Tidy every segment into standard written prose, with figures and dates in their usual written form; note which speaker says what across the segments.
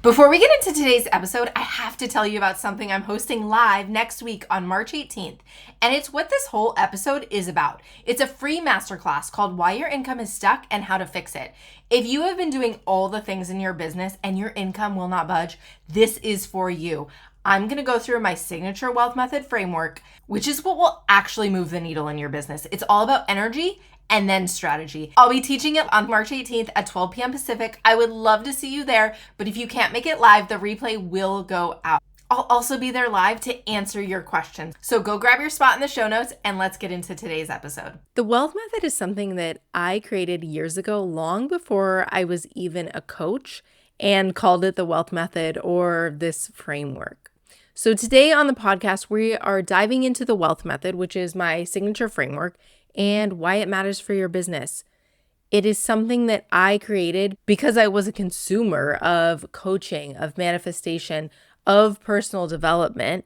Speaker 1: Before we get into today's episode, I have to tell you about something I'm hosting live next week on March 18th. And it's what this whole episode is about. It's a free masterclass called Why Your Income is Stuck and How to Fix It. If you have been doing all the things in your business and your income will not budge, this is for you. I'm going to go through my signature wealth method framework, which is what will actually move the needle in your business. It's all about energy and then strategy. I'll be teaching it on March 18th at 12 p.m. Pacific. I would love to see you there, but if you can't make it live, the replay will go out. I'll also be there live to answer your questions. So go grab your spot in the show notes and let's get into today's episode. The wealth method is something that I created years ago, long before I was even a coach, and called it the wealth method or this framework. So today on the podcast, we are diving into the wealth method, which is my signature framework, and why it matters for your business. It is something that I created because I was a consumer of coaching, of manifestation, of personal development.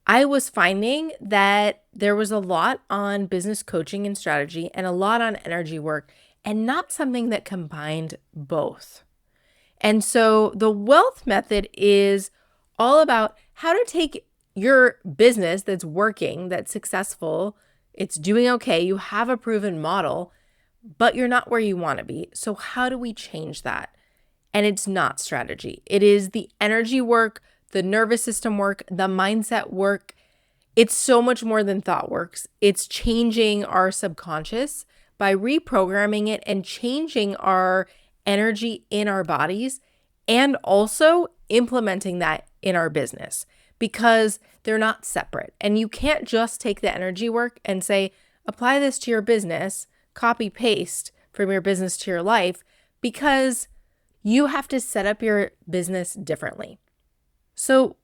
Speaker 1: I was finding that there was a lot on business coaching and strategy and a lot on energy work, and not something that combined both. And so the wealth method is all about how to take your business that's working, that's successful, it's doing okay, you have a proven model, but you're not where you want to be. So how do we change that? And it's not strategy. It is the energy work, the nervous system work, the mindset work. It's so much more than thought works. It's changing our subconscious by reprogramming it and changing our energy in our bodies, and also implementing that in our business, because they're not separate. And you can't just take the energy work and say, apply this to your business, copy paste from your business to your life, because you have to set up your business differently. So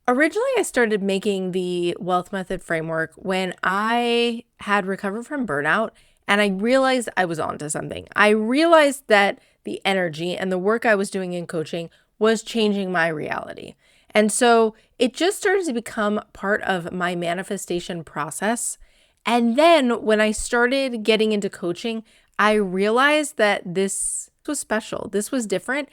Speaker 1: originally I started making the wealth method framework when I had recovered from burnout, and I realized I was onto something. I realized that the energy and the work I was doing in coaching was changing my reality. And so it just started to become part of my manifestation process. And then when I started getting into coaching, I realized that this was special. This was different.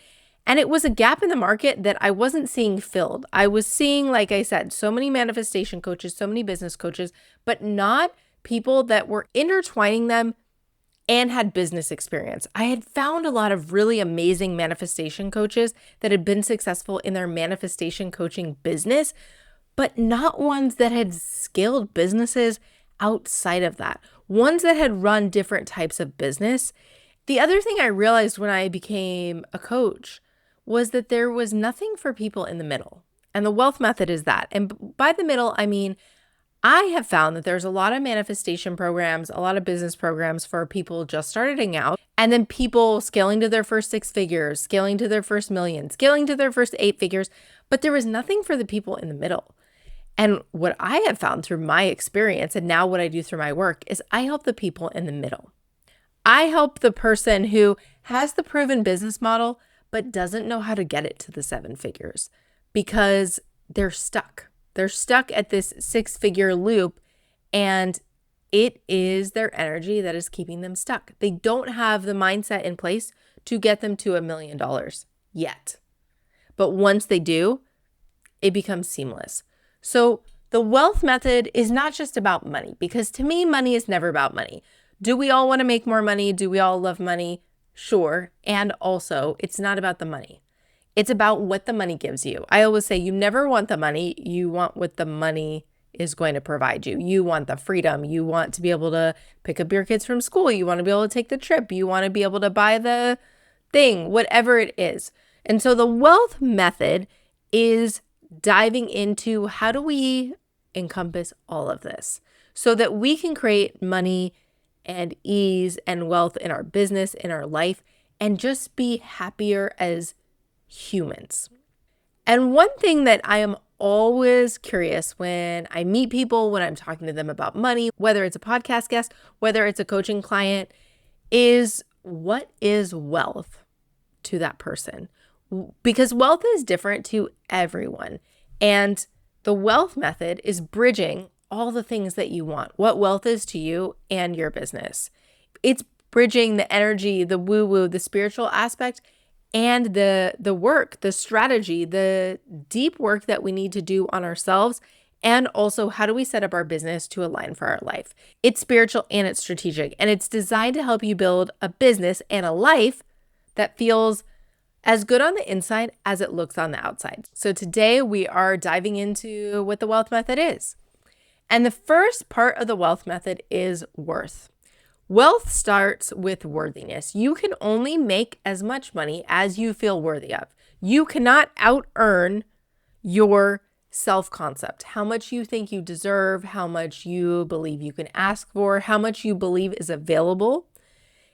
Speaker 1: And it was a gap in the market that I wasn't seeing filled. I was seeing, like I said, so many manifestation coaches, so many business coaches, but not people that were intertwining them and had business experience. I had found a lot of really amazing manifestation coaches that had been successful in their manifestation coaching business, but not ones that had scaled businesses outside of that, ones that had run different types of business. The other thing I realized when I became a coach was that there was nothing for people in the middle. And the wealth method is that. And by the middle, I mean, I have found that there's a lot of manifestation programs, a lot of business programs for people just starting out, and then people scaling to their first 6 figures, scaling to their first million, scaling to their first 8 figures, but there was nothing for the people in the middle. And what I have found through my experience, and now what I do through my work, is I help the people in the middle. I help the person who has the proven business model, but doesn't know how to get it to the 7 figures because they're stuck. They're stuck at this 6-figure loop, and it is their energy that is keeping them stuck. They don't have the mindset in place to get them to $1 million yet. But once they do, it becomes seamless. So the wealth method is not just about money, because to me, money is never about money. Do we all want to make more money? Do we all love money? Sure. And also, it's not about the money. It's about what the money gives you. I always say you never want the money. You want what the money is going to provide you. You want the freedom. You want to be able to pick up your kids from school. You want to be able to take the trip. You want to be able to buy the thing, whatever it is. And so the wealth method is diving into how do we encompass all of this so that we can create money and ease and wealth in our business, in our life, and just be happier as humans. And one thing that I am always curious when I meet people, when I'm talking to them about money, whether it's a podcast guest, whether it's a coaching client, is what is wealth to that person? Because wealth is different to everyone. And the wealth method is bridging all the things that you want, what wealth is to you and your business. It's bridging the energy, the woo-woo, the spiritual aspect, and the work, the strategy, the deep work that we need to do on ourselves, and also how do we set up our business to align for our life. It's spiritual and it's strategic, and it's designed to help you build a business and a life that feels as good on the inside as it looks on the outside. So today we are diving into what the wealth method is. And the first part of the wealth method is worth. Wealth starts with worthiness. You can only make as much money as you feel worthy of. You cannot out-earn your self-concept, how much you think you deserve, how much you believe you can ask for, how much you believe is available.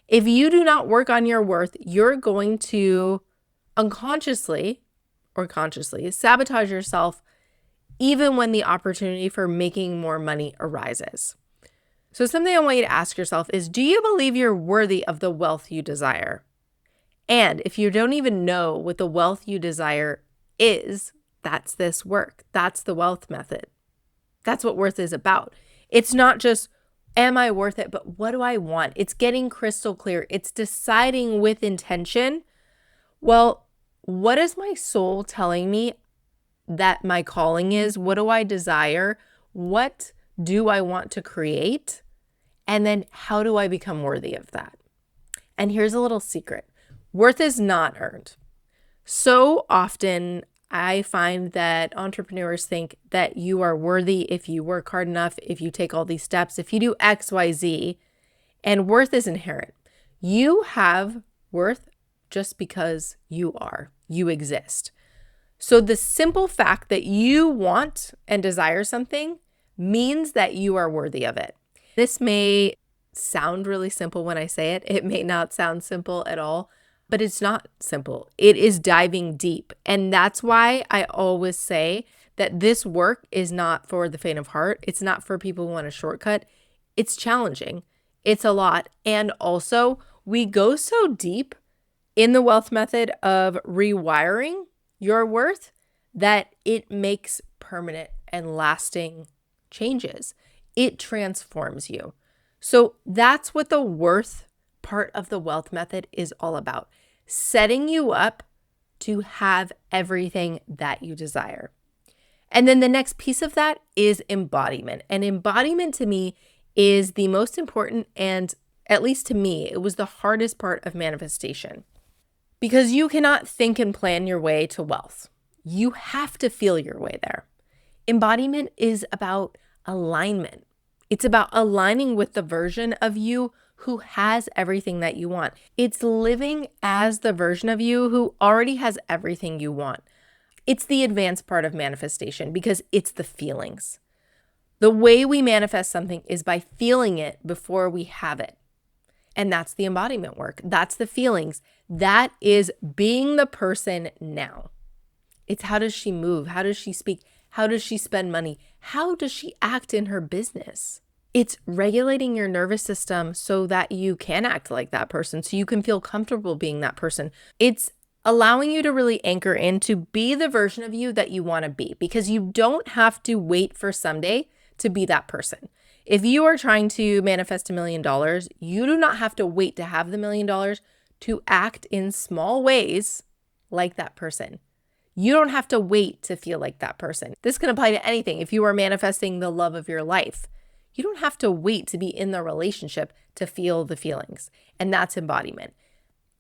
Speaker 1: If you do not work on your worth, you're going to unconsciously or consciously sabotage yourself even when the opportunity for making more money arises. So something I want you to ask yourself is, do you believe you're worthy of the wealth you desire? And if you don't even know what the wealth you desire is, that's this work. That's the wealth method. That's what worth is about. It's not just, am I worth it? But what do I want? It's getting crystal clear. It's deciding with intention, well, what is my soul telling me that my calling is? What do I desire? What do I want to create? And then how do I become worthy of that? And here's a little secret. Worth is not earned. So often I find that entrepreneurs think that you are worthy if you work hard enough, if you take all these steps, if you do X, Y, Z, and worth is inherent. You have worth just because you are, you exist. So the simple fact that you want and desire something means that you are worthy of it. This may sound really simple when I say it. It may not sound simple at all, but it's not simple. It is diving deep. And that's why I always say that this work is not for the faint of heart. It's not for people who want a shortcut. It's challenging. It's a lot. And also, we go so deep in the wealth method of rewiring your worth that it makes permanent and lasting changes. It transforms you. So that's what the worth part of the wealth method is all about. Setting you up to have everything that you desire. And then the next piece of that is embodiment. And embodiment to me is the most important, and at least to me, it was the hardest part of manifestation. Because you cannot think and plan your way to wealth. You have to feel your way there. Embodiment is about alignment. It's about aligning with the version of you who has everything that you want. It's living as the version of you who already has everything you want. It's the advanced part of manifestation because it's the feelings. The way we manifest something is by feeling it before we have it. And that's the embodiment work. That's the feelings. That is being the person now. It's how does she move? How does she speak? How does she spend money? How does she act in her business? It's regulating your nervous system so that you can act like that person, so you can feel comfortable being that person. It's allowing you to really anchor in to be the version of you that you want to be, because you don't have to wait for someday to be that person. If you are trying to manifest $1 million, you do not have to wait to have the $1 million to act in small ways like that person. You don't have to wait to feel like that person. This can apply to anything. If you are manifesting the love of your life, you don't have to wait to be in the relationship to feel the feelings. And that's embodiment.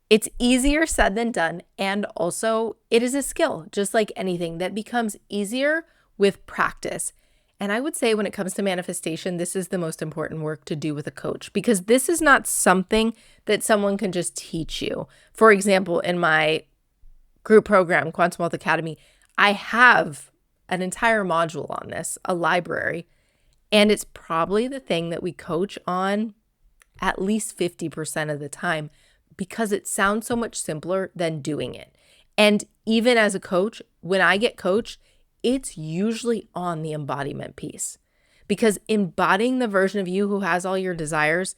Speaker 1: It's easier said than done. And also it is a skill, just like anything that becomes easier with practice. And I would say when it comes to manifestation, this is the most important work to do with a coach, because this is not something that someone can just teach you. For example, in my group program, Quantum Wealth Academy, I have an entire module on this, a library, and it's probably the thing that we coach on at least 50% of the time because it sounds so much simpler than doing it. And even as a coach, when I get coached, it's usually on the embodiment piece, because embodying the version of you who has all your desires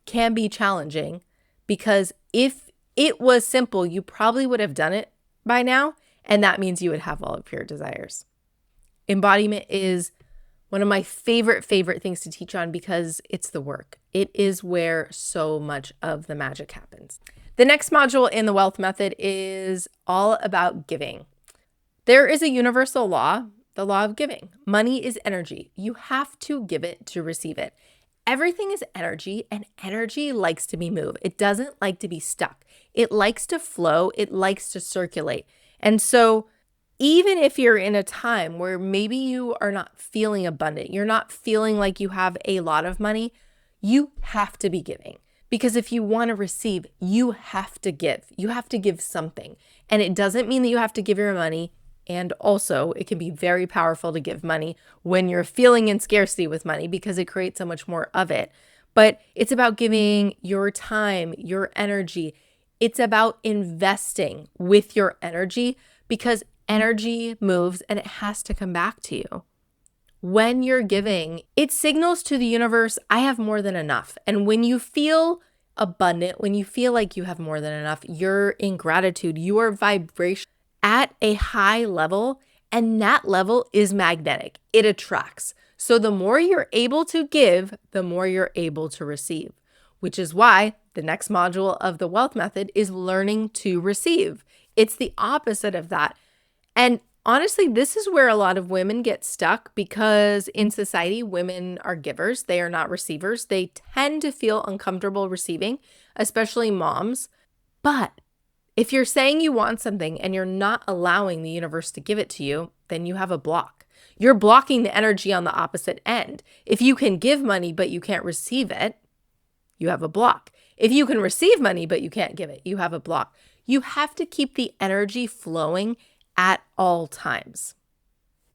Speaker 1: can be challenging, because if it was simple, you probably would have done it by now, and that means you would have all of your desires. Embodiment is one of my favorite things to teach on because it's the work. It is where so much of the magic happens. The next module in the wealth method is all about giving. There is a universal law, the law of giving. Money is energy. You have to give it to receive it. Everything is energy, and energy likes to be moved. It doesn't like to be stuck. It likes to flow. It likes to circulate. And so even if you're in a time where maybe you are not feeling abundant, you're not feeling like you have a lot of money, you have to be giving. Because if you want to receive, you have to give. You have to give something. And it doesn't mean that you have to give your money. And also, it can be very powerful to give money when you're feeling in scarcity with money because it creates so much more of it. But it's about giving your time, your energy. It's about investing with your energy because energy moves and it has to come back to you. When you're giving, it signals to the universe, I have more than enough. And when you feel abundant, when you feel like you have more than enough, you're in gratitude, you are vibration at a high level, and that level is magnetic. It attracts. So the more you're able to give, the more you're able to receive, which is why the next module of the wealth method is learning to receive. It's the opposite of that. And honestly, this is where a lot of women get stuck because in society, women are givers. They are not receivers. They tend to feel uncomfortable receiving, especially moms. But if you're saying you want something and you're not allowing the universe to give it to you, then you have a block. You're blocking the energy on the opposite end. If you can give money, but you can't receive it, you have a block. If you can receive money, but you can't give it, you have a block. You have to keep the energy flowing at all times.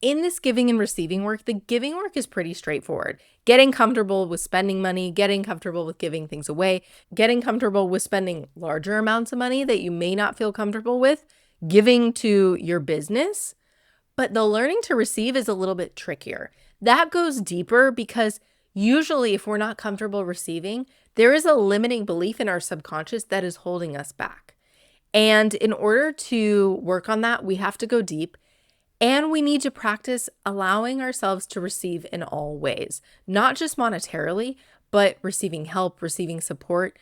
Speaker 1: In this giving and receiving work, the giving work is pretty straightforward. Getting comfortable with spending money, getting comfortable with giving things away, getting comfortable with spending larger amounts of money that you may not feel comfortable with, giving to your business. But the learning to receive is a little bit trickier. That goes deeper because usually if we're not comfortable receiving, there is a limiting belief in our subconscious that is holding us back. And in order to work on that, we have to go deep. And we need to practice allowing ourselves to receive in all ways, not just monetarily, but receiving help, receiving support,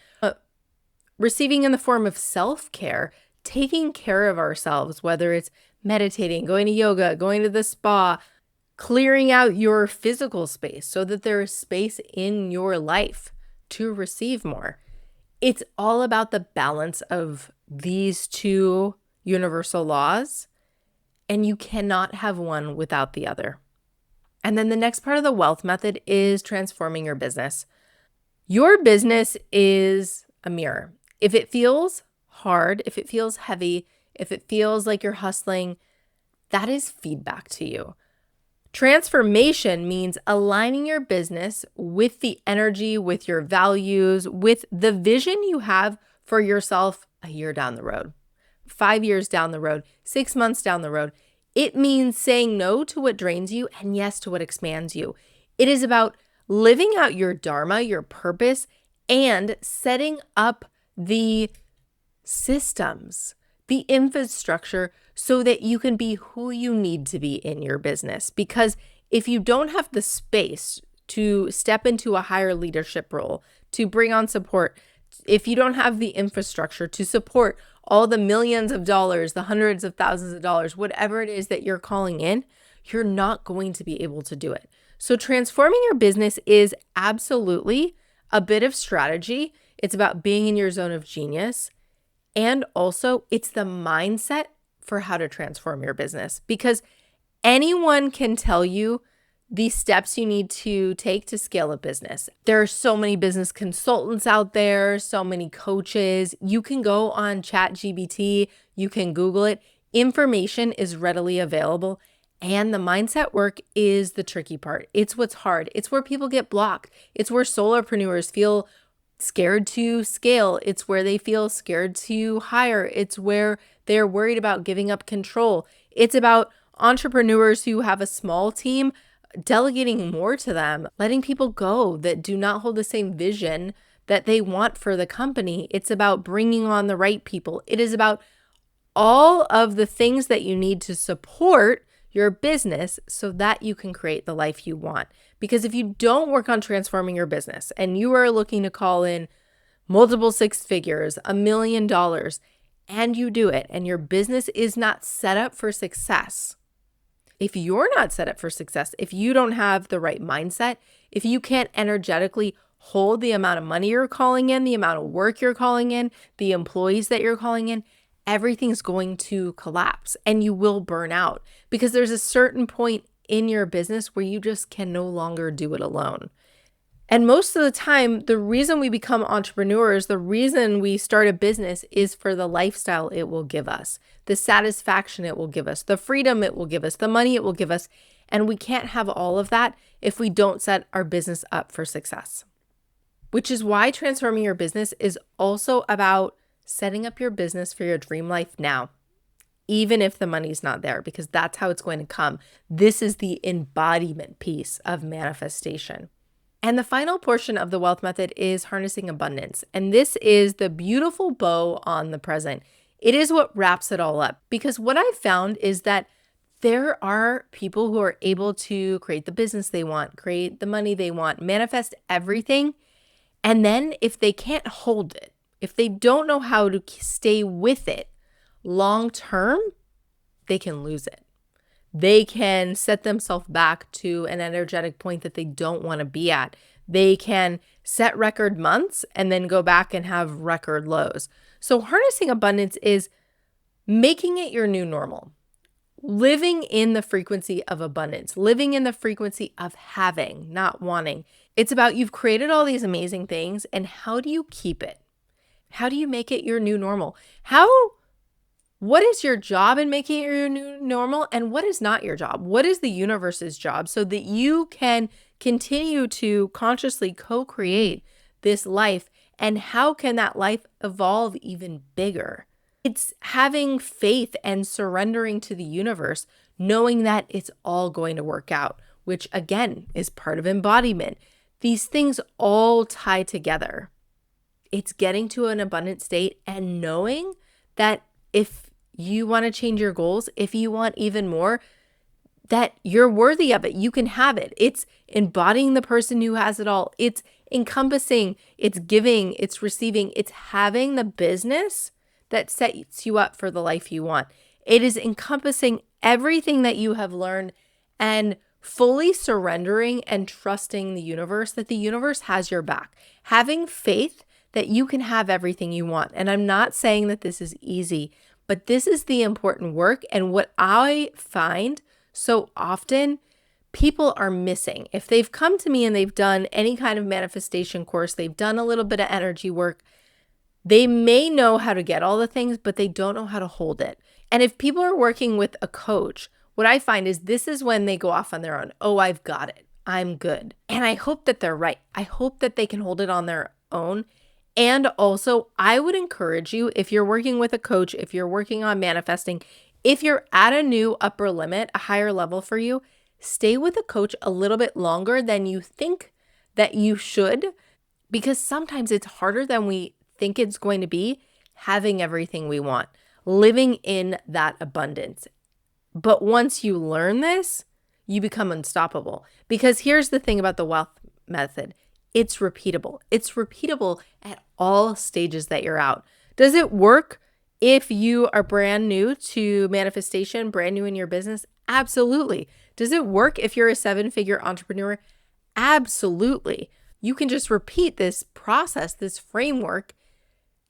Speaker 1: receiving in the form of self-care, taking care of ourselves, whether it's meditating, going to yoga, going to the spa, clearing out your physical space so that there is space in your life to receive more. It's all about the balance of these two universal laws. And you cannot have one without the other. And then the next part of the wealth method is transforming your business. Your business is a mirror. If it feels hard, if it feels heavy, if it feels like you're hustling, that is feedback to you. Transformation means aligning your business with the energy, with your values, with the vision you have for yourself a year down the road. 5 years down the road, 6 months down the road. It means saying no to what drains you and yes to what expands you. It is about living out your dharma, your purpose, and setting up the systems, the infrastructure so that you can be who you need to be in your business. Because if you don't have the space to step into a higher leadership role, to bring on support, if you don't have the infrastructure to support all the millions of dollars, the hundreds of thousands of dollars, whatever it is that you're calling in, you're not going to be able to do it. So transforming your business is absolutely a bit of strategy. It's about being in your zone of genius. And also it's the mindset for how to transform your business, because anyone can tell you the steps you need to take to scale a business. There are so many business consultants out there, so many coaches. You can go on ChatGPT, you can Google it. Information is readily available. And the mindset work is the tricky part. It's what's hard. It's where people get blocked. It's where solopreneurs feel scared to scale. It's where they feel scared to hire. It's where they're worried about giving up control. It's about entrepreneurs who have a small team delegating more to them, letting people go that do not hold the same vision that they want for the company. It's about bringing on the right people. It is about all of the things that you need to support your business so that you can create the life you want. Because if you don't work on transforming your business and you are looking to call in multiple six figures, $1 million, and you do it, and your business is not set up for success. If you're not set up for success, if you don't have the right mindset, if you can't energetically hold the amount of money you're calling in, the amount of work you're calling in, the employees that you're calling in, everything's going to collapse and you will burn out because there's a certain point in your business where you just can no longer do it alone. And most of the time, the reason we become entrepreneurs, the reason we start a business is for the lifestyle it will give us, the satisfaction it will give us, the freedom it will give us, the money it will give us. And we can't have all of that if we don't set our business up for success. Which is why transforming your business is also about setting up your business for your dream life now, even if the money's not there, because that's how it's going to come. This is the embodiment piece of manifestation. And the final portion of the wealth method is harnessing abundance. And this is the beautiful bow on the present. It is what wraps it all up. Because what I've found is that there are people who are able to create the business they want, create the money they want, manifest everything. And then if they can't hold it, if they don't know how to stay with it long term, they can lose it. They can set themselves back to an energetic point that they don't want to be at. They can set record months and then go back and have record lows. So harnessing abundance is making it your new normal, living in the frequency of abundance, living in the frequency of having, not wanting. It's about you've created all these amazing things, and how do you keep it? How do you make it your new normal? What is your job in making it your new normal, and what is not your job? What is the universe's job so that you can continue to consciously co-create this life, and how can that life evolve even bigger? It's having faith and surrendering to the universe, knowing that it's all going to work out, which again is part of embodiment. These things all tie together. It's getting to an abundant state and knowing that if you want to change your goals, if you want even more, that you're worthy of it. You can have it. It's embodying the person who has it all. It's encompassing, it's giving, it's receiving, it's having the business that sets you up for the life you want. It is encompassing everything that you have learned and fully surrendering and trusting the universe, that the universe has your back. Having faith that you can have everything you want. And I'm not saying that this is easy, but this is the important work. And what I find so often people are missing, if they've come to me and they've done any kind of manifestation course, they've done a little bit of energy work, they may know how to get all the things, but they don't know how to hold it. And if people are working with a coach, what I find is this is when they go off on their own. Oh, I've got it. I'm good. And I hope that they're right. I hope that they can hold it on their own. And also, I would encourage you, if you're working with a coach, if you're working on manifesting, if you're at a new upper limit, a higher level for you, stay with a coach a little bit longer than you think that you should, because sometimes it's harder than we think it's going to be having everything we want, living in that abundance. But once you learn this, you become unstoppable. Because here's the thing about the wealth method. It's repeatable. It's repeatable at all stages that you're out. Does it work if you are brand new to manifestation, brand new in your business? Absolutely. Does it work if you're a 7-figure entrepreneur? Absolutely. You can just repeat this process, this framework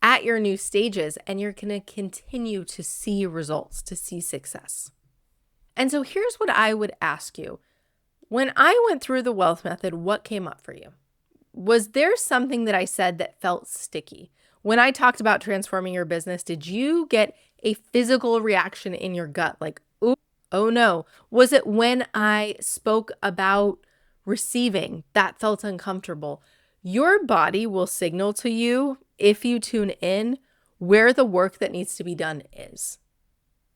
Speaker 1: at your new stages, and you're going to continue to see results, to see success. And so here's what I would ask you. When I went through the wealth method, what came up for you? Was there something that I said that felt sticky? When I talked about transforming your business, did you get a physical reaction in your gut like, ooh, oh no? Was it when I spoke about receiving that felt uncomfortable? Your body will signal to you, if you tune in, where the work that needs to be done is.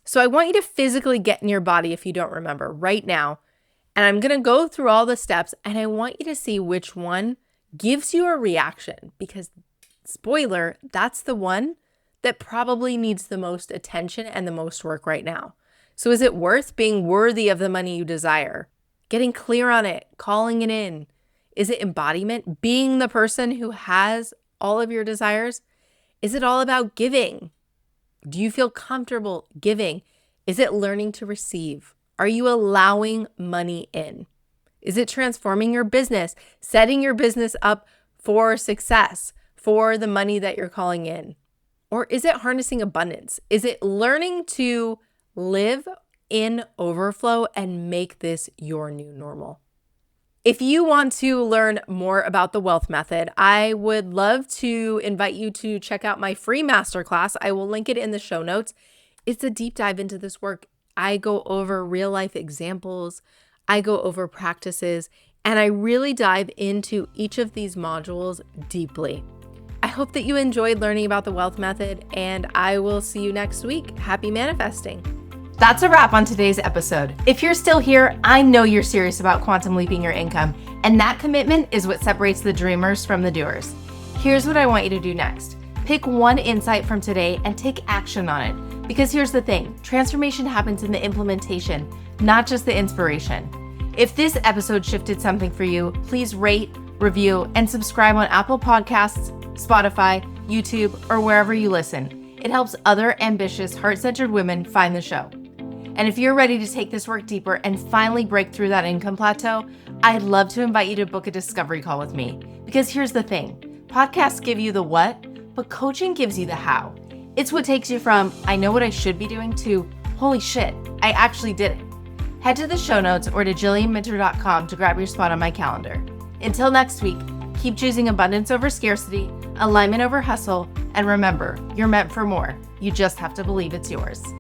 Speaker 1: So I want you to physically get in your body if you don't remember right now. And I'm going to go through all the steps and I want you to see which one gives you a reaction, because spoiler, that's the one that probably needs the most attention and the most work right now. So is it worth being worthy of the money you desire? Getting clear on it, calling it in. Is it embodiment? Being the person who has all of your desires? Is it all about giving? Do you feel comfortable giving? Is it learning to receive? Are you allowing money in? Is it transforming your business, setting your business up for success, for the money that you're calling in? Or is it harnessing abundance? Is it learning to live in overflow and make this your new normal? If you want to learn more about the wealth method, I would love to invite you to check out my free masterclass. I will link it in the show notes. It's a deep dive into this work. I go over real life examples. I go over practices, and I really dive into each of these modules deeply. I hope that you enjoyed learning about the wealth method, and I will see you next week. Happy manifesting. That's a wrap on today's episode. If you're still here, I know you're serious about quantum leaping your income, and that commitment is what separates the dreamers from the doers. Here's what I want you to do next. Pick one insight from today and take action on it. Because here's the thing, transformation happens in the implementation, not just the inspiration. If this episode shifted something for you, please rate, review, and subscribe on Apple Podcasts, Spotify, YouTube, or wherever you listen. It helps other ambitious, heart-centered women find the show. And if you're ready to take this work deeper and finally break through that income plateau, I'd love to invite you to book a discovery call with me. Because here's the thing, podcasts give you the what, but coaching gives you the how. It's what takes you from, I know what I should be doing, to, holy shit, I actually did it. Head to the show notes or to jillianminter.com to grab your spot on my calendar. Until next week, keep choosing abundance over scarcity, alignment over hustle, and remember, you're meant for more. You just have to believe it's yours.